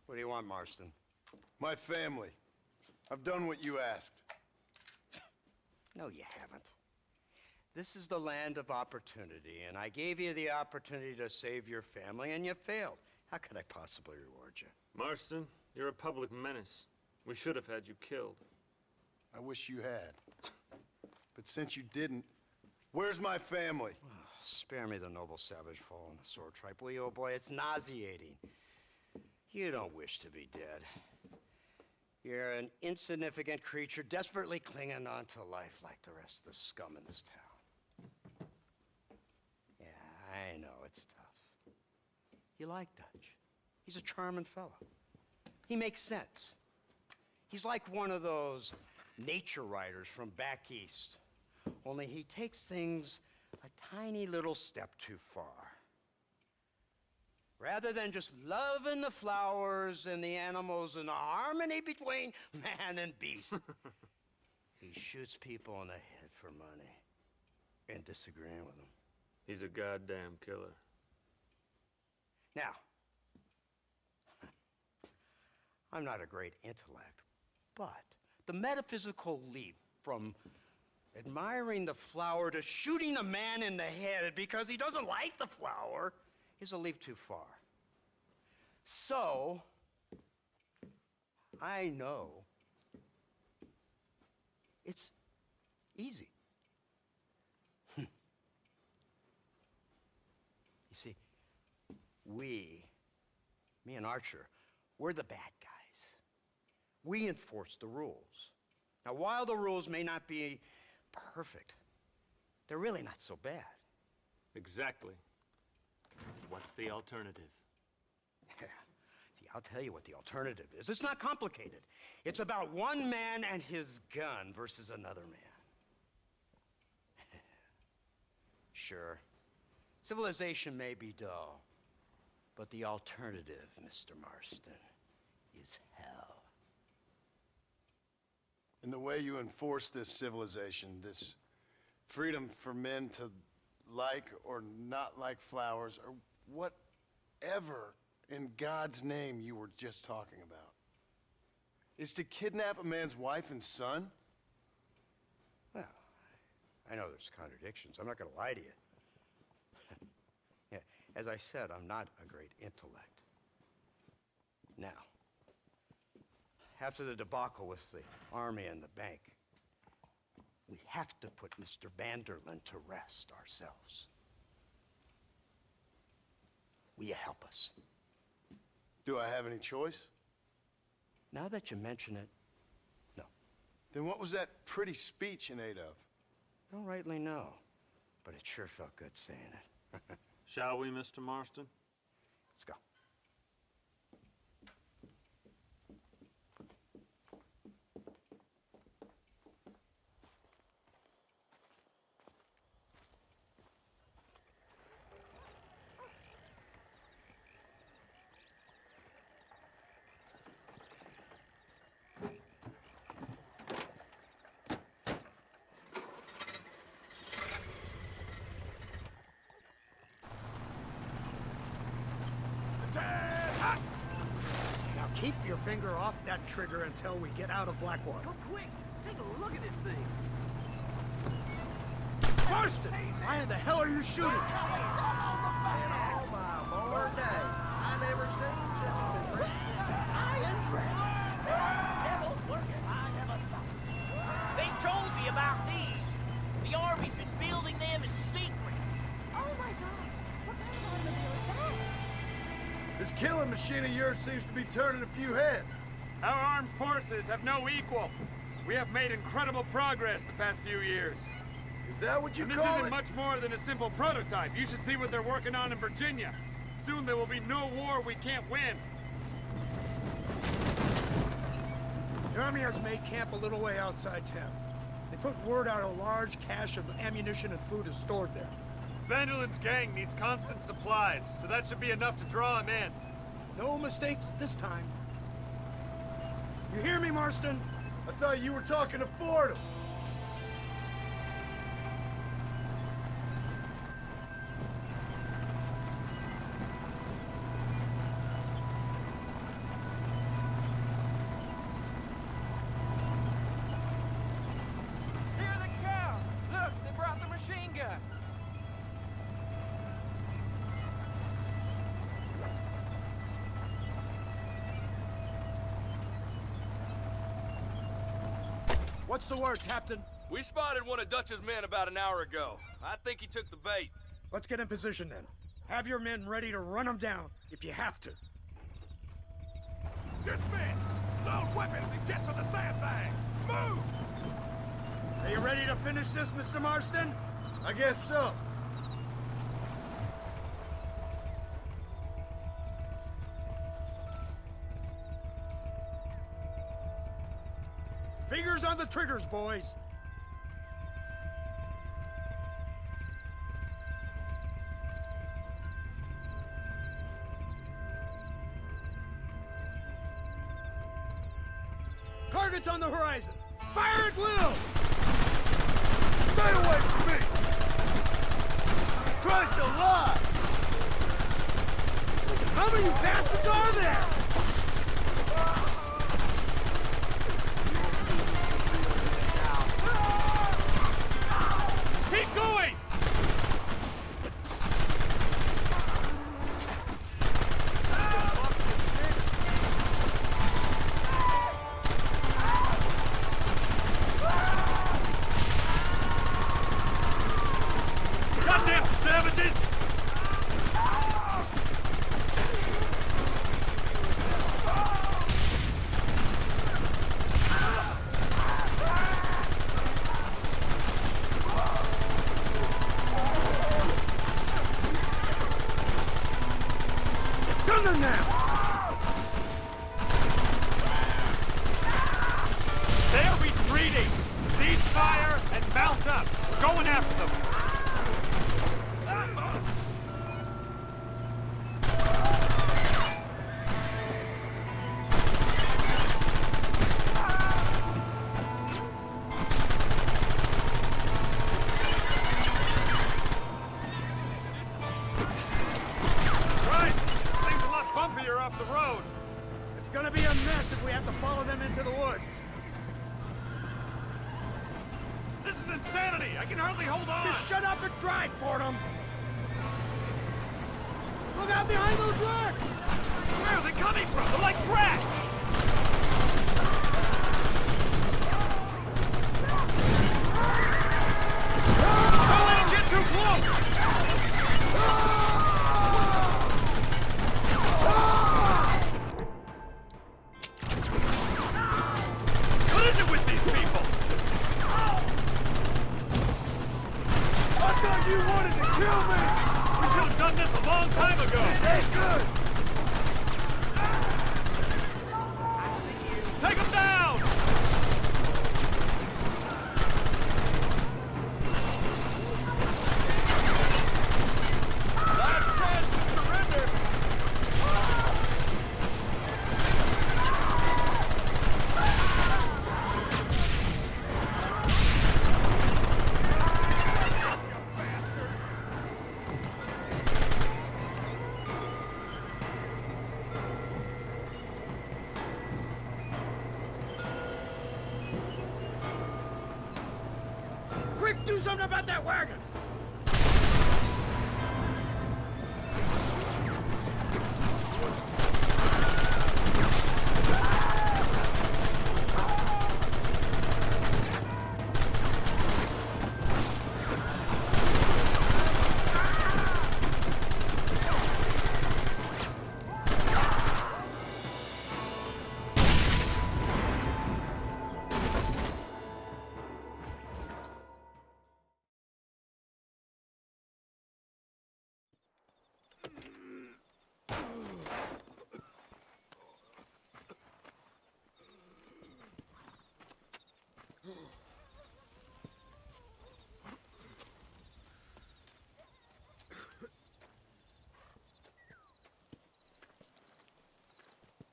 What do you want, Marston? My family. I've done what you asked. No, you haven't. This is the land of opportunity, and I gave you the opportunity to save your family, and you failed. How could I possibly reward you? Marston, you're a public menace. We should have had you killed. I wish you had. But since you didn't, where's my family? Oh, spare me the noble savage fall on the sword tripe, will you, old boy? It's nauseating. You don't wish to be dead. You're an insignificant creature desperately clinging on to life like the rest of the scum in this town. Yeah, I know it's tough. You like Dutch. He's a charming fellow. He makes sense. He's like one of those nature writers from back east. Only he takes things a tiny little step too far. Rather than just loving the flowers and the animals and the harmony between man and beast, he shoots people in the head for money and disagreeing with them. He's a goddamn killer. Now, I'm not a great intellect, but the metaphysical leap from admiring the flower to shooting a man in the head because he doesn't like the flower is a leap too far. So, I know it's easy. You see, me and Archer, we're the bad guys. We enforce the rules. Now, while the rules may not be perfect, they're really not so bad. Exactly. What's the alternative? Yeah. See, I'll tell you what the alternative is. It's not complicated. It's about one man and his gun versus another man. Sure, civilization may be dull, but the alternative, Mr. Marston, is hell. And the way you enforce this civilization, this freedom for men to like or not like flowers, or whatever in God's name you were just talking about, is to kidnap a man's wife and son? Well, I know there's contradictions. I'm not going to lie to you. Yeah, as I said, I'm not a great intellect. Now, after the debacle with the army and the bank, we have to put Mr. Vanderlyn to rest ourselves. Will you help us? Do I have any choice? Now that you mention it, no. Then what was that pretty speech in aid of? I don't rightly know, but it sure felt good saying it. Shall we, Mr. Marston? Let's go. Now keep your finger off that trigger until we get out of Blackwater. Go quick! Take a look at this thing! Marston! Why in the hell are you shooting? Oh my lord, I never seen such a compressed iron trap. Devil's working, I never saw it. They told me about these. The Army's been building them in secret. Oh my god, what kind of automobile is that? This killing machine of yours seems to be turning a few heads. Our armed forces have no equal. We have made incredible progress the past few years. Is that what you And this call isn't it? much more than a simple prototype. You should see what they're working on in Virginia. Soon there will be no war we can't win. The Army has made camp a little way outside town. They put word out a large cache of ammunition and food is stored there. Vanderlyn's gang needs constant supplies, so that should be enough to draw him in. No mistakes this time. You hear me, Marston? I thought you were talking to Fordham. What's the word, Captain? We spotted one of Dutch's men about an hour ago. I think he took the bait. Let's get in position then. Have your men ready to run them down if you have to. Dismiss! Load weapons and get to the sandbags! Move! Are you ready to finish this, Mr. Marston? I guess so. Fingers on the triggers, boys. Targets on the horizon. Fire at will! Stay away from me! Christ alive! How many bastards are there? Keep going! Goddamn savages! Gun them now! They're retreating! Cease fire and mount up! We're going after them! Christ! Things a lot bumpier off the road! It's gonna be a mess if we have to follow them into the woods. This is insanity! I can hardly hold on! Just shut up and drive, Fordham! Look out behind those rocks! Where are they coming from? They're like brats! Don't let them get too close! What is it with these people? I thought you wanted to kill me! We should have done this a long time ago! Hey, good! Take them down! Last chance to surrender! Quick, do something about that wagon!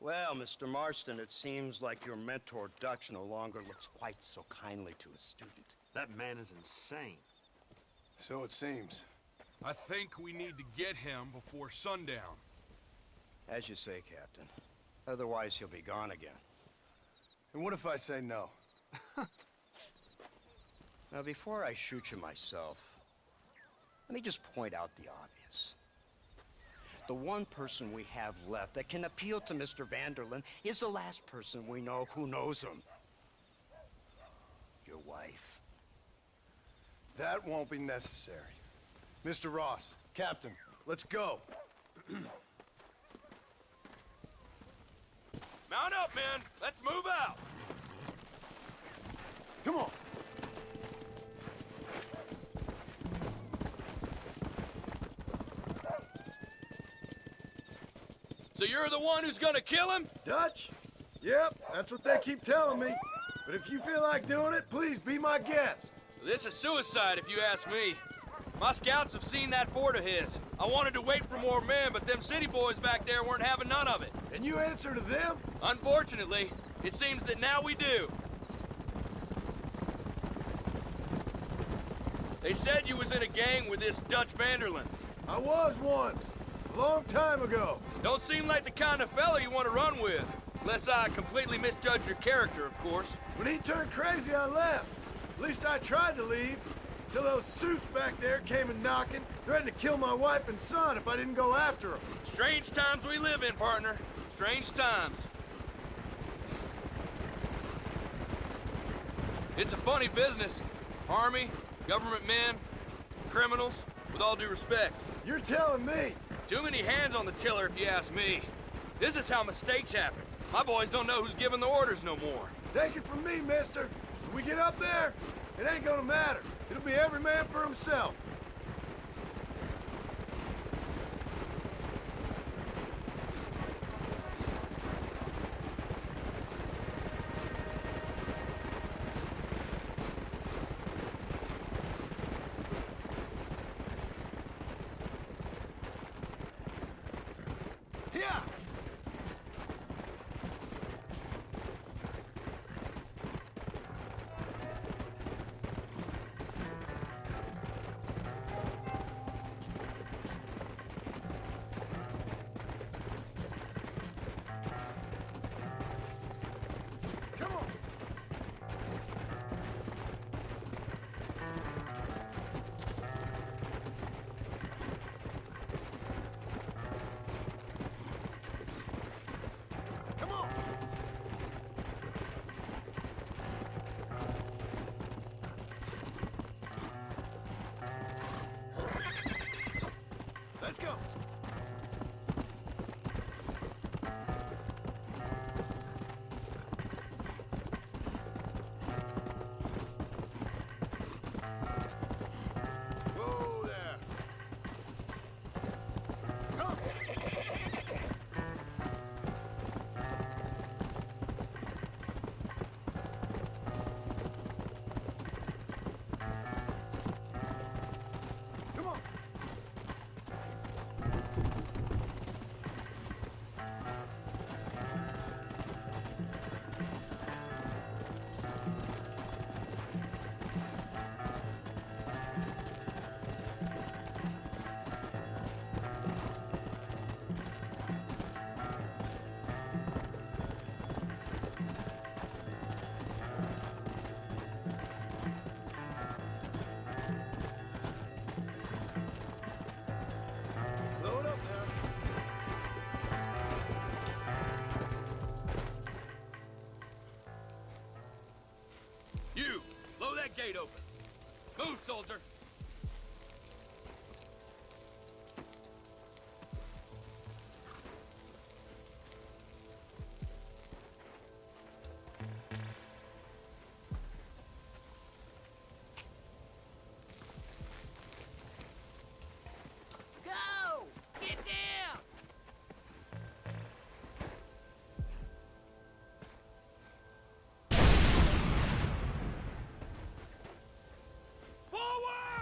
Well, Mr. Marston, it seems like your mentor Dutch no longer looks quite so kindly to his student. That man is insane. So it seems. I think we need to get him before sundown. As you say, Captain. Otherwise, he'll be gone again. And what if I say no? Now, before I shoot you myself, let me just point out the obvious. The one person we have left that can appeal to Mr. Vanderlyn is the last person we know who knows him. your wife. That won't be necessary. Mr. Ross, Captain, let's go. Mount up, men. Let's move out. Come on. So you're the one who's gonna kill him? Dutch? Yep, that's what they keep telling me. But if you feel like doing it, please be my guest. This is suicide, if you ask me. My scouts have seen that fort of his. I wanted to wait for more men, but them city boys back there weren't having none of it. And you answer to them? Unfortunately, it seems that now we do. They said you was in a gang with this Dutch Vanderland. I was once, a long time ago. Don't seem like the kind of fella you want to run with. Unless I completely misjudge your character, of course. When he turned crazy, I left. At least I tried to leave, till those suits back there came and knocking, threatened to kill my wife and son if I didn't go after them. Strange times we live in, partner. Strange times. It's a funny business. Army, government men, criminals, with all due respect. You're telling me? Too many hands on the tiller, if you ask me. This is how mistakes happen. My boys don't know who's giving the orders no more. Take it from me, mister. When we get up there, it ain't gonna matter. It'll be every man for himself. Yeah! Come on! Come on! Let's go! Whoa there! Come! Come on! Slow it up now. You, blow that gate open. Move, soldier. Go! Get down! Forward!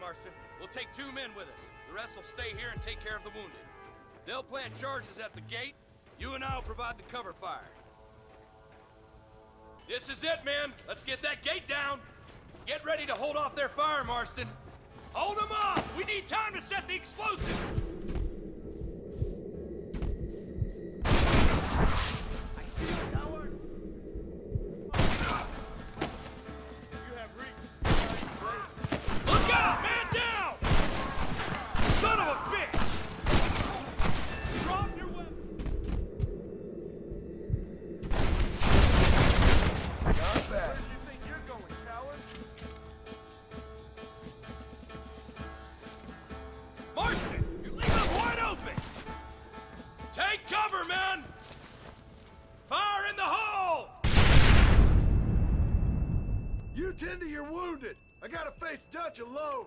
Marston. We'll take 2 men with us. The rest will stay here and take care of the wounded. They'll plant charges at the gate. You and I will provide the cover fire. This is it, men. Let's get that gate down. Get ready to hold off their fire, Marston. Hold them off! We need time to set the explosive! I see you, coward. You have reached. Look out! Man down! Son of a bitch! Drop your weapon! Not bad. Where do you think you're going, coward? Marston! You leave them wide open! Take cover, men! Fire in the hole! You tend to your wounded. I gotta face Dutch alone.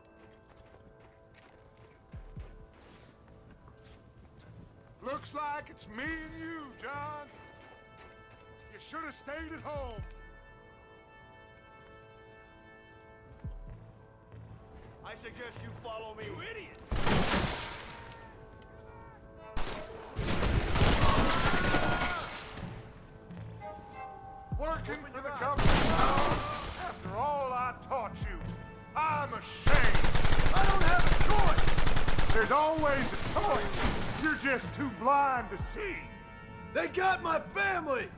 Looks like it's me and you, John. You should have stayed at home. I suggest you follow me. You idiot! Working for the government now, after all I taught you. I'm ashamed. I don't have a choice. There's always a choice. You're just too blind to see. They got my family.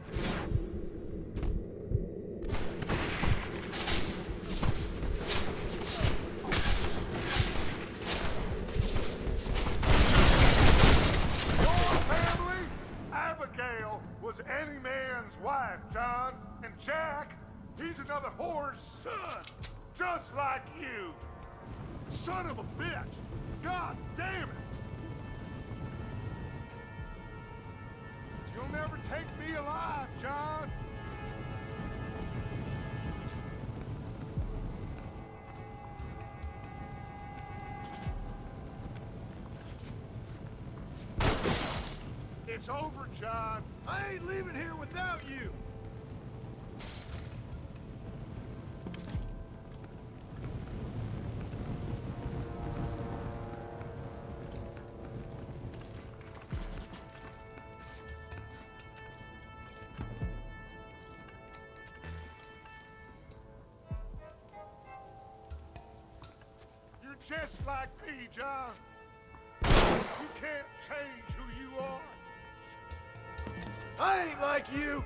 Your family? Abigail was any man's wife, John. And Jack, he's another whore's son. Just like you. Son of a bitch. God damn it. You'll never take me alive, John. It's over, John. I ain't leaving here without you. You're just like me, John. You can't change who you are. I ain't like you.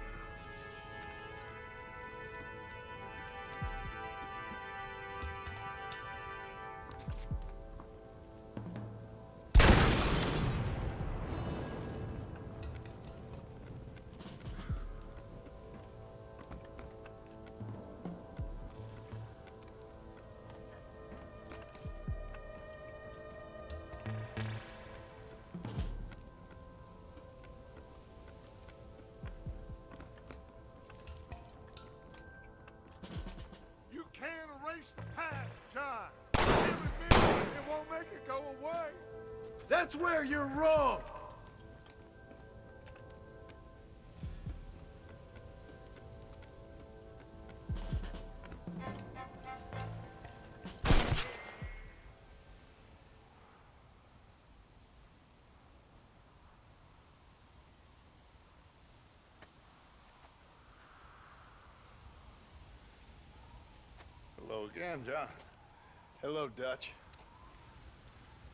You can't erase the past, John. Even me, it won't make it go away. That's where you're wrong. Hello again, John. Hello, Dutch.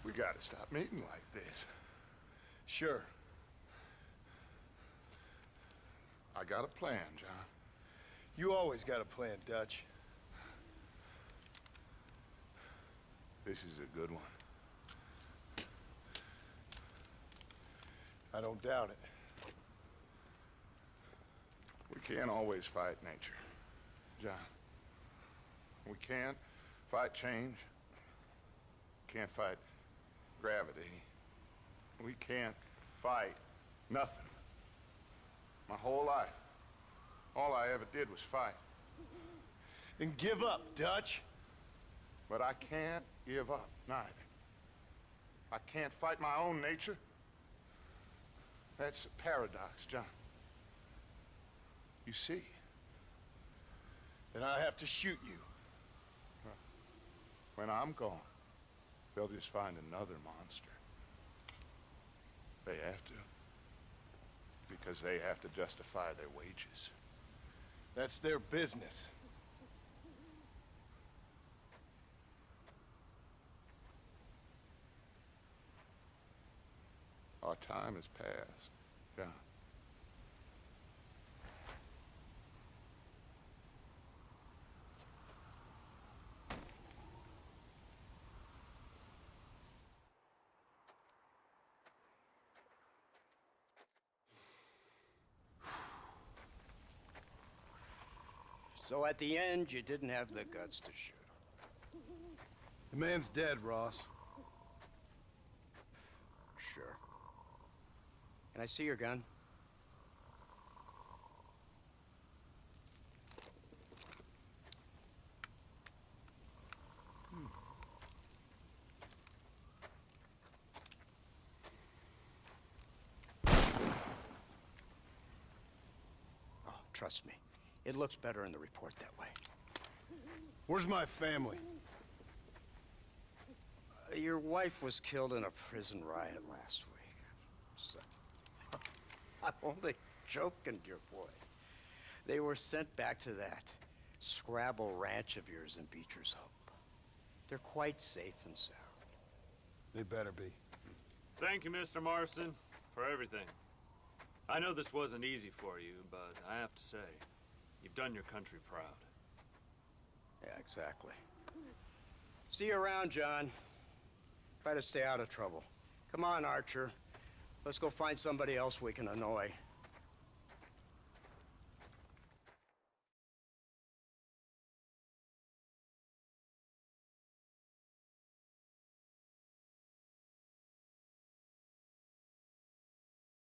We gotta stop meeting like this. Sure. I got a plan, John. You always got a plan, Dutch. This is a good one. I don't doubt it. We can't always fight nature, John. We can't fight change. Can't fight gravity. We can't fight nothing. My whole life, all I ever did was fight. Then give up, Dutch. But I can't give up, neither. I can't fight my own nature. That's a paradox, John. You see? Then I have to shoot you. When I'm gone, they'll just find another monster. They have to. Because they have to justify their wages. That's their business. Our time has passed, John. So at the end, you didn't have the guts to shoot him. The man's dead, Ross. Sure. Can I see your gun? Oh, trust me. It looks better in the report that way. Where's my family? Your wife was killed in a prison riot last week. So, I'm only joking, dear boy. They were sent back to that Scrabble ranch of yours in Beecher's Hope. They're quite safe and sound. They better be. Thank you, Mr. Marston, for everything. I know this wasn't easy for you, but I have to say, you've done your country proud. Yeah, exactly. See you around, John. Try to stay out of trouble. Come on, Archer. Let's go find somebody else we can annoy.